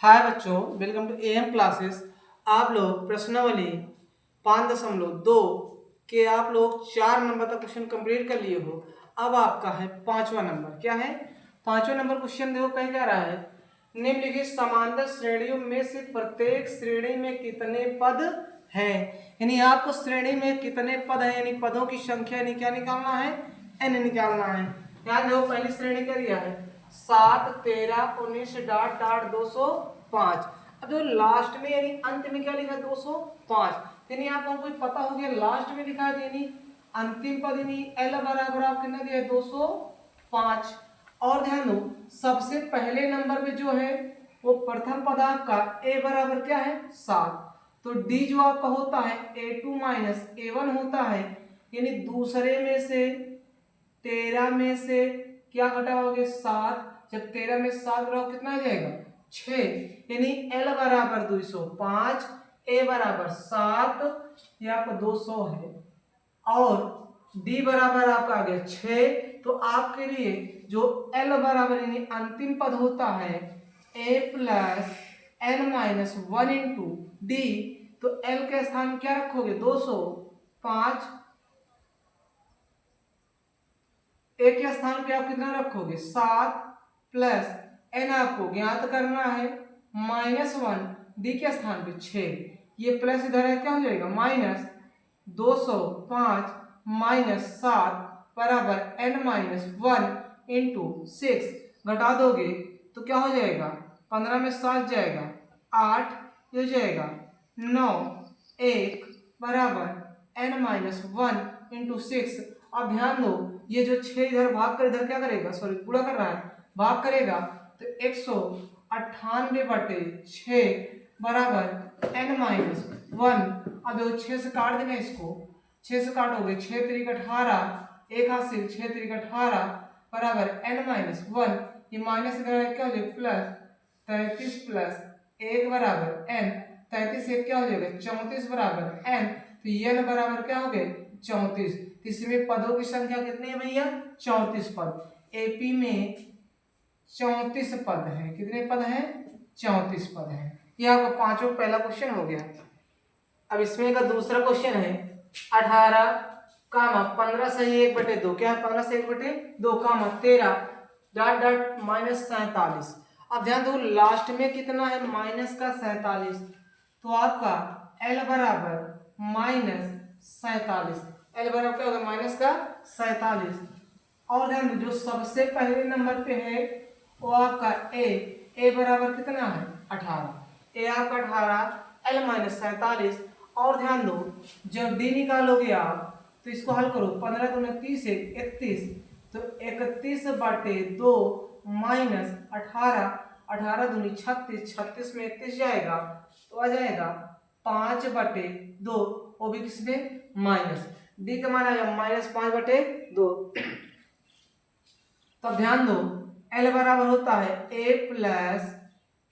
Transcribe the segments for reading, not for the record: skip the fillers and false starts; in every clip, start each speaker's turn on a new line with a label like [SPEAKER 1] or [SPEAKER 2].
[SPEAKER 1] हाय बच्चों, welcome to am classes. आप लोग प्रश्नावली 5.2 के आप लोग 4 नंबर का क्वेश्चन कंप्लीट कर लिए हो। अब आपका है 5वां नंबर। क्या है 5वां नंबर क्वेश्चन? देखो कहीं क्या रहा है, निम्नलिखित समांतर श्रेणियों में से प्रत्येक श्रेणी में कितने पद हैं। यानी आपको श्रेणी में कितने पद हैं, यानी पदों की संख्या, यानी क्या निकालना है, एन निकालना है। यहाँ देखो पहली श्रेणी क्या दिया है, 7, 13, 19 डॉट डॉट 205। अब जो लास्ट में यानी अंत में क्या लिखा है, 205। यानी आपको कोई पता हो गया लास्ट में लिखा है, यानी अंतिम पद यानी एल बराबर आप कितना दिया है, 205। और ध्यान दो सबसे पहले नंबर पे जो है वो प्रथम पद आपका ए बराबर क्या है, 7। तो डी जो आपका होता है A2 माइनस A1 होता है, यानी दूसरे में से 13 में से क्या घटाओगे, 7। जब 13 में 7 घटाओ कितना आ जाएगा, 6। यानी L बराबर 205, A बराबर 7, ये आपका 200 है। और D बराबर आपका आ गया 6। तो आपके लिए जो L बराबर यानी अंतिम पद होता है A plus N minus 1 into D, तो L के स्थान क्या रखोगे, 205। ए के स्थान पे आप कितना रखोगे, 7 प्लस एन आपको ज्ञात करना है -1, डी के स्थान पे 6। ये प्लस इधर है, क्या हो जाएगा माइनस 205 माइनस 7 बराबर एन माइनस 1 इंटू 6। घटा दोगे तो क्या हो जाएगा, 15 में 7 जाएगा 8, ये हो जाएगा 9, 1 बराबर एन माइनस 1 इंटू 6। अब ध्यान दो ये जो 6 इधर भाग कर इधर क्या करेगा, सॉरी गुणा कर रहा है, भाग करेगा तो 198 बटे 6 बराबर n माइनस 1। अब देखो 6 से काट देंगे इसको, 6 से काटोगे 6 3 18, एक हासिल 6 3 18 बराबर n माइनस 1। ये माइनस इधर क्या हो जाएगा प्लस 33 प्लस 1 बराबर n, 33 एक क्या हो जाएगा 34 बराबर n। तो ये n बराबर क्या हो गए 34। इसमें पदों की संख्या कितनी है भैया, 34 पद। एपी में 34 पद है। कितने पद हैं, 34 पद है। ये आपका पांचों पहला क्वेश्चन हो गया। अब इसमें का दूसरा क्वेश्चन है 18 कामा 15 सही 1/2, क्या है 15 से 1/2 कामा 13 डॉट डॉट माइनस 47। अब ध्यान दो लास्ट में कितना है, माइनस का 47। तो आपका एल बराबर माइनस 47, एल बराबर क्या होगा माइनस का 47। और ध्यान दो जो सबसे पहले नंबर पे है वो आपका ए बराबर कितना है 18, ए आपका 18, एल माइनस 47। और ध्यान दो जब डी निकालोगे आप तो इसको हल करो, 15 दूनी 30 31, तो 31/2 माइनस 18, 18 दूनी 36, 36 में 31 जाएगा तो आ जाएगा 5/2, वो भी किसमें माइनस, डी का मान आएगा -5/2। तो ध्यान दो L बराबर होता है a plus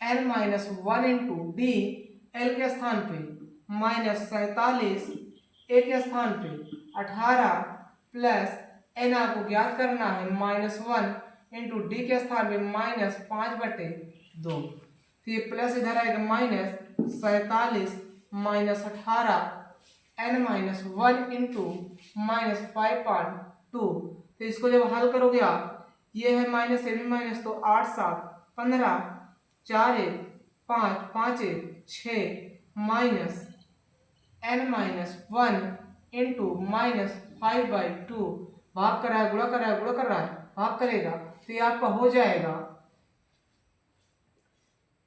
[SPEAKER 1] n minus 1 into D. L के स्थान पे -47, ए के स्थान पे 18 प्लस n आपको ज्ञात करना है -1 इंटू डी के स्थान पे -5/2। तो ये प्लस इधर आएगा -47 माइनस 18 n माइनस 1 इंटू -5/2। तो इसको जब हल करोगे आप, ये है माइनस ए भी माइनस, तो 8 7 15 4 1 5 5 1 6 माइनस n माइनस 1 इंटू -5/2। भाग कर रहा है, गुणा कर रहा है, गुणा कर रहा है, भाग करेगा तो ये आपका हो जाएगा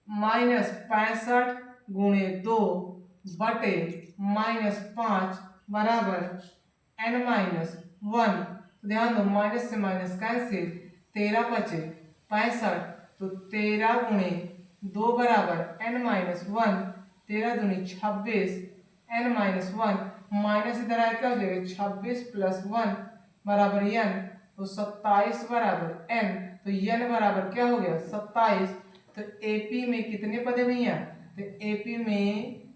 [SPEAKER 1] -65 गुणे 2 बटे -5 बराबर n माइनस 1। ध्यान दो माइनस से माइनस कैंसिल, 13 बचे 65, तो 13 गुणे 2 बराबर n माइनस 1, 13 दूनी 26, n माइनस 1 माइनस इधर आया क्या हो जाएगा 26 प्लस 1 बराबर n, तो 27 बराबर n। तो n बराबर क्या हो गया 27। तो एपी में कितने पद है भैया, तो एपी में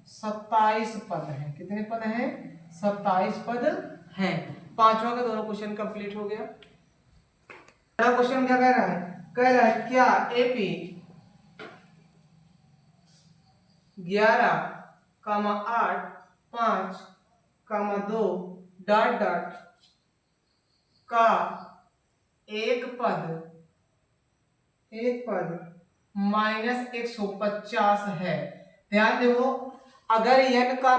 [SPEAKER 1] 27 पद हैं। कितने पद हैं, 27 पद हैं। पांचवा का दोनों क्वेश्चन कंप्लीट हो गया। क्वेश्चन क्या कह रहा है, कह रहा है क्या एपी 11, 8, 5, 2 डॉट डॉट का एक पद माइनस 150 है। ध्यान देखो, अगर n का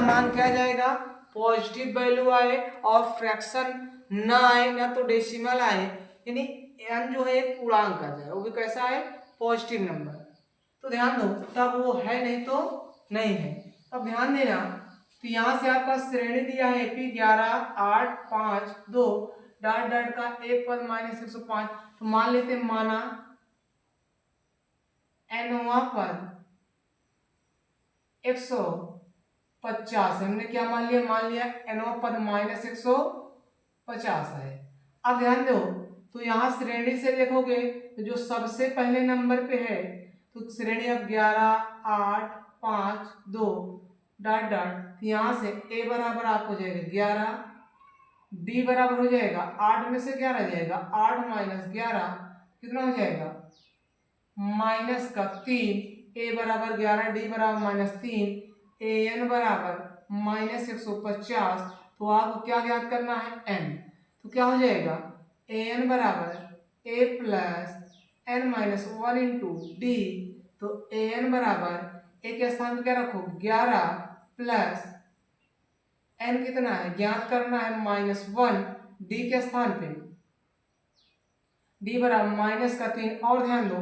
[SPEAKER 1] मान क्या जाएगा, पॉजिटिव वैल्यू आए और फ्रैक्शन ना आए ना तो डेसिमल आए, यानी n जो है एक पूर्णांक आ जाए, वो भी कैसा है, पॉजिटिव नंबर, तो ध्यान दो तब वो है, नहीं तो नहीं है। अब ध्यान देना, तो यहाँ से आपका श्रेणी दिया है एपी 11, 8, 5, 2 डॉट डॉट का एक पद माइनस 105, तो मान लेते माना एनवा पद 150, हमने क्या मान लिया एनवा पद माइनस 150 है। अब ध्यान दो, तो यहाँ श्रेणी से देखोगे तो जो सबसे पहले नंबर पे है, तो श्रेणी अब 11, 8, 5, 2 डॉट डॉट, यहाँ से a बराबर आपको हो जाएगा 11, d बराबर हो जाएगा 8 में से क्या रह जाएगा, 8 माइनस 11 कितना हो जाएगा, माइनस का 3, a बराबर 11, d बराबर माइनस 3, an बराबर माइनस 150, तो आपको क्या ज्ञात करना है, n, तो क्या हो जाएगा, an बराबर a plus n minus 1 into D, तो an बराबर a के स्थान पे क्या रखो 11 प्लस n कितना है ज्ञात करना है -1, d के स्थान पे d बराबर माइनस का 3, और ध्यान दो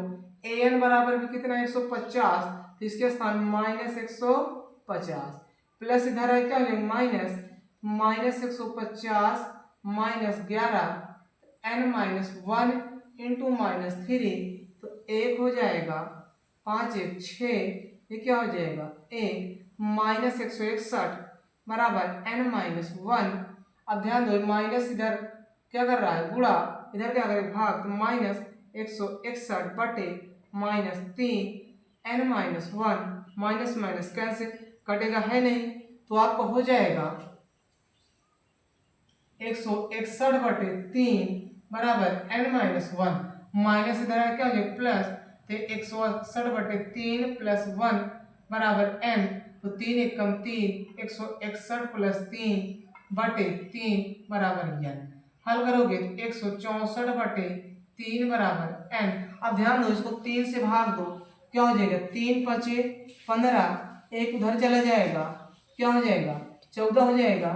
[SPEAKER 1] an बराबर भी कितना है 150, तो इसके स्थान -150 प्लस इधर है क्या minus 150 minus 11 n minus 1 into -3, तो 1 हो जाएगा 5 1 6, ये क्या हो जाएगा माइनस 161 बराबर n माइनस 1। अब ध्यान दो माइनस इधर क्या कर रहा है गुणा, इधर क्या करे भाग, तो माइनस 161 बटे -3 n minus 1, minus minus cancel, कटेगा है नहीं, तो आपको हो जाएगा 161 बटे 3 बराबर n माइनस 1, माइनस इधर है क्या हो जाएगा प्लस, तो 161 बटे 3 प्लस 1 बराबर n, तो 3 एक कम 3, 161 प्लस 3 बटे 3 बराबर n, हल करोगे तो 164 बटे 3 बराबर n। अब ध्यान दो इसको 3 से भाग दो, क्या हो जाएगा 3 पचे 15, एक उधर चला जाएगा, क्या हो जाएगा 14 हो जाएगा,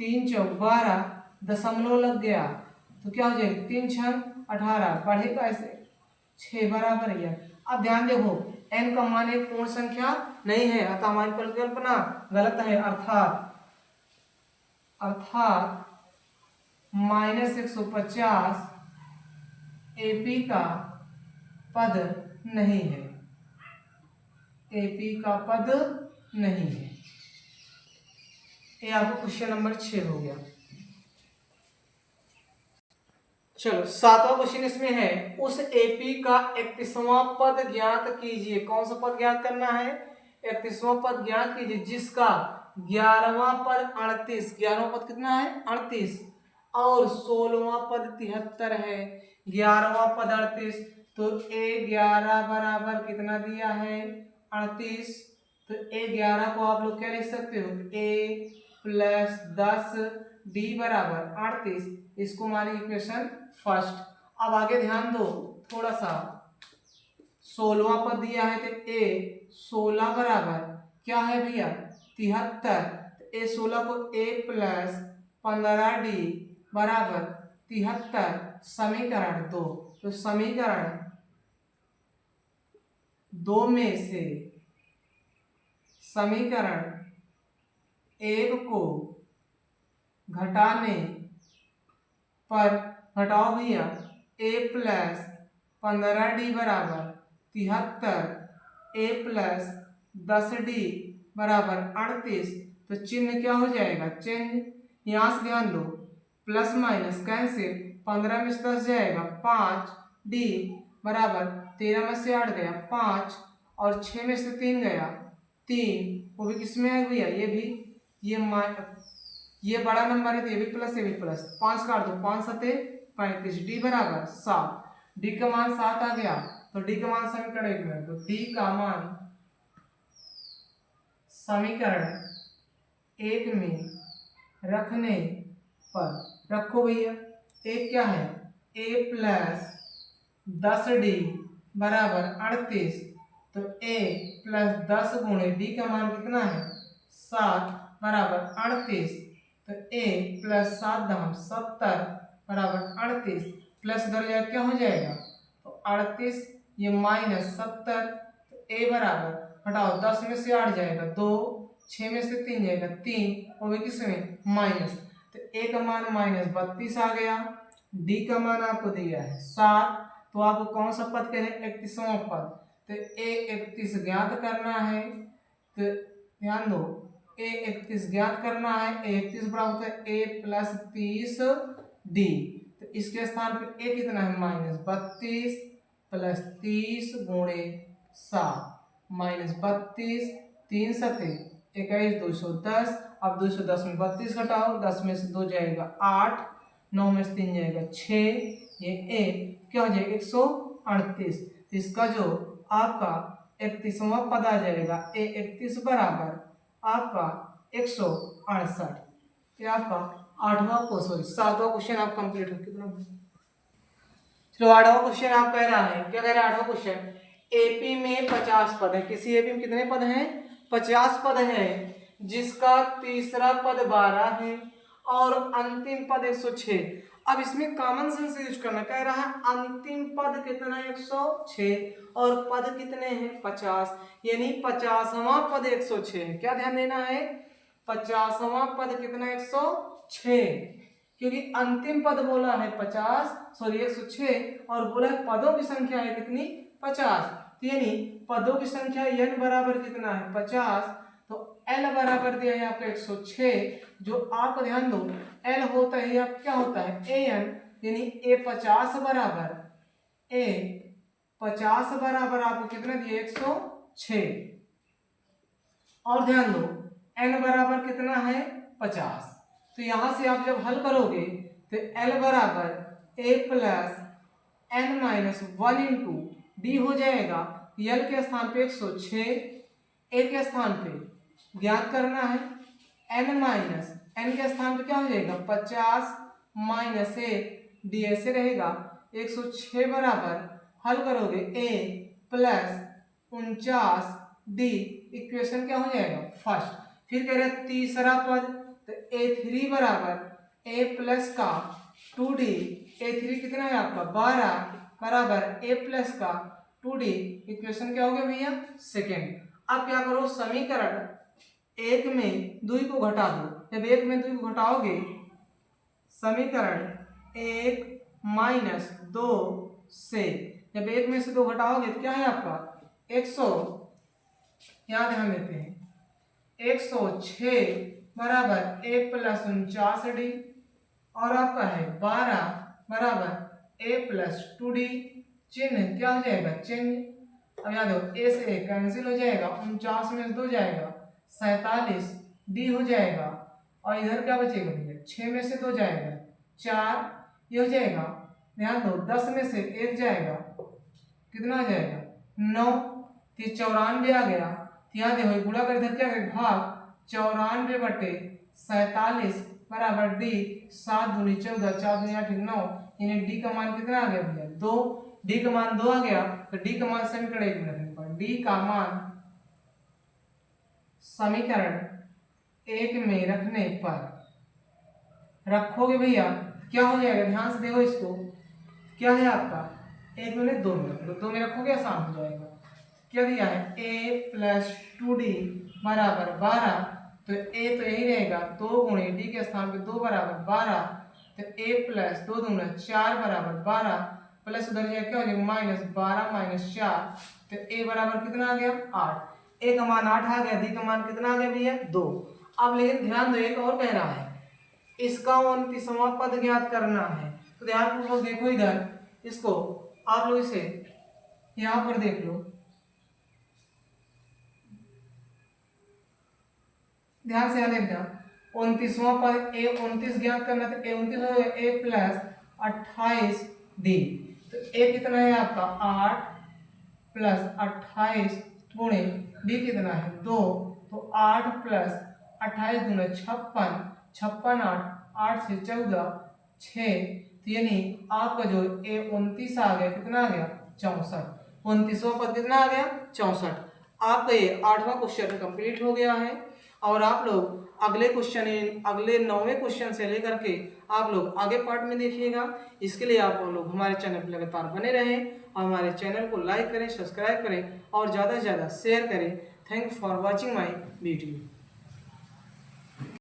[SPEAKER 1] 3 चौक 12, दशमलव लग गया, तो क्या हो जाएगा 3 छः 18, बढ़ेगा ऐसे 6 बराबर है। अब ध्यान देखो n का मान एक पूर्ण संख्या नहीं है, अतः हमारी परिकल्पना गलत है, अर्थात -150 एपी का पद नहीं है, एपी का पद नहीं है। ये आपको क्वेश्चन नंबर 6 हो गया। चलो 7वां क्वेश्चन इसमें है, उस एपी का 31वां पद ज्ञात कीजिए। कौन सा पद ज्ञात करना है, 31वां पद ज्ञात कीजिए जिसका 11वां पद 38, 11वां पद कितना है 38 और 16वां पद 73 है। 11वां पद 38, तो a11 बराबर कितना दिया है 38, तो a11 को आप लोग क्या लिख सकते हो, a प्लस 10 d बराबर 38, इसको माने इक्वेशन फर्स्ट। अब आगे ध्यान दो थोड़ा सा, 16वां पद दिया है तो a 16 बराबर क्या है भैया 73, तो a16 को a प्लस 15d बराबर 73, समीकरण 2, तो समीकरण 2 में से समीकरण 1 को घटाने पर, घटाओ भैया a प्लस 15d बराबर 73, a प्लस 10d बराबर 38, तो चिन्ह क्या हो जाएगा चेंज, यहाँ से ध्यान दो प्लस माइनस कैंसिल, 15 में से 10 जाएगा 5d बराबर 13 में से 8 गया 5 और 6 में से 3 गया 3, वो भी किसमें है भैया, ये भी ये बड़ा नंबर है तो ये भी प्लस ये भी प्लस, 5 काट दो 5 सते 35, डी बराबर 7, डी का मान 7 आ गया, तो डी का मान समीकरण 1 में, तो डी का मान समीकरण एक में रखने पर रखो भैया, एक क्या है a प्लस 10d बराबर 38, तो a प्लस 10 गुणे d का मान कितना है 7 बराबर 38, तो a प्लस 7 दम 70 बराबर 38 प्लस इधर जाए क्या हो जाएगा, तो 38 ये माइनस 70, तो a बराबर हटाओ 10 में से 8 जाएगा 2, 6 में से 3 जाएगा 3, और किसमें माइनस, तो a का मान माइनस 32 आ गया, d का मान आपको दिया है 7, तो आपको कौन सा पद कह रहे हैं 31वां पद, तो a 31 ज्ञात करना है, तो ध्यान दो a 31 ज्ञात करना है, a 31 बराबर होता है a प्लस 30d, तो इसके स्थान पे a कितना है माइनस 32 प्लस 30 गुणे 7 माइनस 32 3 सते 21 210, अब 210 में 32 घटाओ, 10 में से 2 जाएगा 8, 9 में से 3 जाएगा 6, ये a क्या हो जाएगा 138, तो इसका जो आपका 31वां पद आ जाएगा a 31 बराबर आपका 168, ये आपका 7वां क्वेश्चन आप कंप्लीट हो कितना। चलो 8वां क्वेश्चन आप कह रहा है, क्या कह रहा है 8वां क्वेश्चन, एपी में 50 पद है, किसी एपी में कितने पद हैं 50 पद है, जिसका तीसरा पद 12 है और अंतिम पद 106। अब इसमें कॉमन सेंस यूज करना, कह रहा है अंतिम पद कितना 106 और पद कितने हैं 50, यानी 50वां पद 106 है। क्या ध्यान देना है 50वां पद कितना 106, क्योंकि अंतिम पद बोला है 50 सॉरी 106 और बोला है पदों की संख्या है कितनी 50, यानी पदों की संख्या n बराबर कितना है 50, तो l बराबर दिया है आपका 106, जो आप ध्यान दो l होता है आप क्या होता है an, यानी a 50 बराबर आपको कितना दिया 106, और ध्यान दो n बराबर कितना है 50, तो यहां से आप जब हल करोगे तो l बराबर a plus n minus 1 into D हो जाएगा, l के स्थान पे 106, a के स्थान पे ज्ञात करना है n माइनस n के स्थान पे क्या हो जाएगा 50 माइनस 1 डी ऐसे रहेगा 106 बराबर हल करोगे a प्लस 49 डी, इक्वेशन क्या हो जाएगा फर्स्ट, फिर कह रहे तीसरा पद, तो a3 बराबर a प्लस का 2d, a3 कितना है आपका 12 बराबर a प्लस का 2d, इक्वेशन क्या हो गया भैया सेकेंड। अब क्या करो समीकरण एक में 2 को घटा दो, जब एक में 2 को घटाओगे समीकरण 1 माइनस 2 से, जब एक में से 2 घटाओगे तो क्या है आपका 100, यहाँ ध्यान देते हैं 106 बराबर a प्लस 49d, और आपका है 12 बराबर a प्लस 2d, चिन्ह क्या हो जाएगा चेंज, अब याद हो a से a कैंसिल हो जाएगा, 49 में 2 जाएगा 47 d हो जाएगा, और इधर क्या बचेगा भैया 6 में से 2 जाएगा 4, ये हो जाएगा, ध्यान दो 10 में से 1 जाएगा कितना आ जाएगा 9, तो 94 आ गया, यहाँ देखो गुणा कर इधर क्या करें भाग 94 बटे 47 बराबर डी, 7 दूनी 14 4 दूनी 8 9, यानी डी का मान कितना आ गया भैया 2, डी का मान 2 आ गया, तो डी का मान समीकरण 1 में रखने पर डी का मान समीकरण 1 में रखने पर रखोगे भैया क्या हो जाएगा, ध्यान से देखो इसको, क्या है आपका 1 में 2 में, तो 2 में रखोगे आसान हो जाएगा, क्या दिया है a प्लस 2d बराबर 12, तो a तो यही रहेगा 2 गुणे d के स्थान पे 2 बराबर 12, तो a प्लस 2 दूना 4 बराबर 12, प्लस उधर जाए क्या हो जाएगा माइनस 12 माइनस 4, तो a बराबर कितना आ गया 8, a का मान 8 आ गया, d का मान कितना आ गया भैया 2। अब लेकिन ध्यान दो एक और कह रहा है इसका 29वां पद ज्ञात करना है, तो ध्यानपूर्वक देखो इधर, इसको आप लोग इसे यहाँ पर देख लो, ध्यान से देखना 29वां पद a 29 ज्ञात करना, तो a 29 हो गया a प्लस 28 d, तो a कितना है आपका 8 प्लस 28 गुणे d कितना है 2, तो 8 प्लस 28 दूना 56, 56 8, 8 से 14 6, तो यानी आपका जो ए 29 आ गया, कितना आ गया 64, 29वां पद कितना आ गया 64। आपका ये 8वां क्वेश्चन कंप्लीट हो गया है। और आप लोग अगले 9वें क्वेश्चन से लेकर के आप लोग आगे पार्ट में देखिएगा। इसके लिए आप लोग हमारे चैनल पर लगातार बने रहें और हमारे चैनल को लाइक करें, सब्सक्राइब करें और ज़्यादा से ज़्यादा शेयर करें। Thank you for watching my video.